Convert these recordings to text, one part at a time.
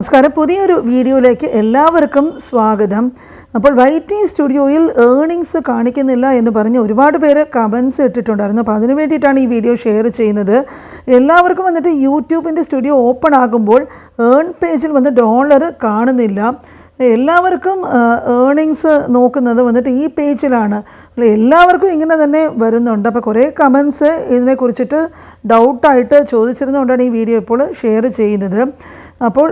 നമസ്കാരം, പുതിയൊരു വീഡിയോയിലേക്ക് എല്ലാവർക്കും സ്വാഗതം. അപ്പോൾ YT സ്റ്റുഡിയോയിൽ ഏർണിങ്സ് കാണിക്കുന്നില്ല എന്ന് പറഞ്ഞ് ഒരുപാട് പേര് കമൻസ് ഇട്ടിട്ടുണ്ടായിരുന്നു. അപ്പോൾ അതിനു വേണ്ടിയിട്ടാണ് ഈ വീഡിയോ ഷെയർ ചെയ്യുന്നത്. എല്ലാവർക്കും വന്നിട്ട് യൂട്യൂബിൻ്റെ സ്റ്റുഡിയോ ഓപ്പൺ ആകുമ്പോൾ ഏൺ പേജിൽ വന്ന് ഡോളർ കാണുന്നില്ല. എല്ലാവർക്കും ഏർണിങ്സ് നോക്കുന്നത് വന്നിട്ട് ഈ പേജിലാണ്. എല്ലാവർക്കും ഇങ്ങനെ തന്നെ വരുന്നുണ്ട്. അപ്പോൾ കുറേ കമൻസ് ഇതിനെക്കുറിച്ചിട്ട് ഡൗട്ടായിട്ട് ചോദിച്ചിരുന്നതുകൊണ്ടാണ് ഈ വീഡിയോ ഇപ്പോൾ ഷെയർ ചെയ്യുന്നത്. അപ്പോൾ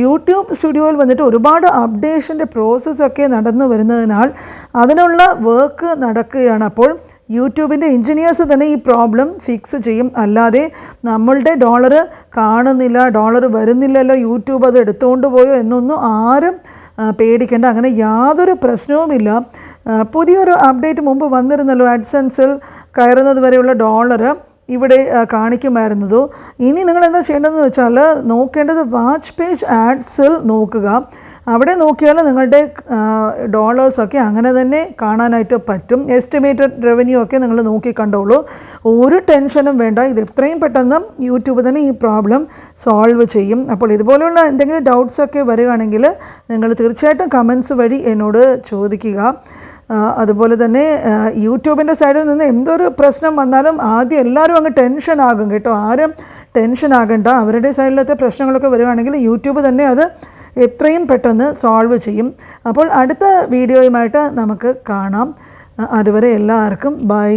യൂട്യൂബ് സ്റ്റുഡിയോയിൽ വന്നിട്ട് ഒരുപാട് അപ്ഡേഷൻ്റെ പ്രോസസ്സൊക്കെ നടന്നു വരുന്നതിനാൽ അതിനുള്ള വർക്ക് നടക്കുകയാണ്. അപ്പോൾ യൂട്യൂബിൻ്റെ എൻജിനീയേഴ്സ് തന്നെ ഈ പ്രോബ്ലം ഫിക്സ് ചെയ്യും. അല്ലാതെ നമ്മളുടെ ഡോളർ കാണുന്നില്ല, ഡോളർ വരുന്നില്ലല്ലോ, യൂട്യൂബ് അത് എടുത്തുകൊണ്ട് പോയോ എന്നൊന്നും ആരും പേടിക്കേണ്ട. അങ്ങനെ യാതൊരു പ്രശ്നവുമില്ല. പുതിയൊരു അപ്ഡേറ്റ് മുമ്പ് വന്നിരുന്നല്ലോ, ആഡ്സെൻസിൽ കയറുന്നത് വരെയുള്ള ഡോളർ ഇവിടെ കാണിക്കുമായിരുന്നതോ. ഇനി നിങ്ങൾ എന്താ ചെയ്യേണ്ടതെന്ന് വെച്ചാൽ നോക്കേണ്ടത് വാച്ച് പേജ് ആഡ്സിൽ നോക്കുക. അവിടെ നോക്കിയാൽ നിങ്ങളുടെ ഡോളേഴ്സൊക്കെ അങ്ങനെ തന്നെ കാണാനായിട്ട് പറ്റും. എസ്റ്റിമേറ്റഡ് റവന്യൂ ഒക്കെ നിങ്ങൾ നോക്കി കണ്ടോളൂ. ഒരു ടെൻഷനും വേണ്ട. ഇത് എത്രയും പെട്ടെന്ന് യൂട്യൂബ് തന്നെ ഈ പ്രോബ്ലം സോൾവ് ചെയ്യും. അപ്പോൾ ഇതുപോലെയുള്ള എന്തെങ്കിലും ഡൗട്ട്സൊക്കെ വരികയാണെങ്കിൽ നിങ്ങൾ തീർച്ചയായിട്ടും കമൻസ് വഴി എന്നോട് ചോദിക്കുക. അതുപോലെ തന്നെ യൂട്യൂബിൻ്റെ സൈഡിൽ നിന്ന് എന്തൊരു പ്രശ്നം വന്നാലും ആദ്യം എല്ലാവരും അങ്ങ് ടെൻഷനാകും കേട്ടോ. ആരും ടെൻഷനാകണ്ട. അവരുടെ സൈഡിലത്തെ പ്രശ്നങ്ങളൊക്കെ വരികയാണെങ്കിൽ യൂട്യൂബ് തന്നെ അത് എത്രയും പെട്ടെന്ന് സോൾവ് ചെയ്യും. അപ്പോൾ അടുത്ത വീഡിയോയുമായിട്ട് നമുക്ക് കാണാം. അതുവരെ എല്ലാവർക്കും ബൈ.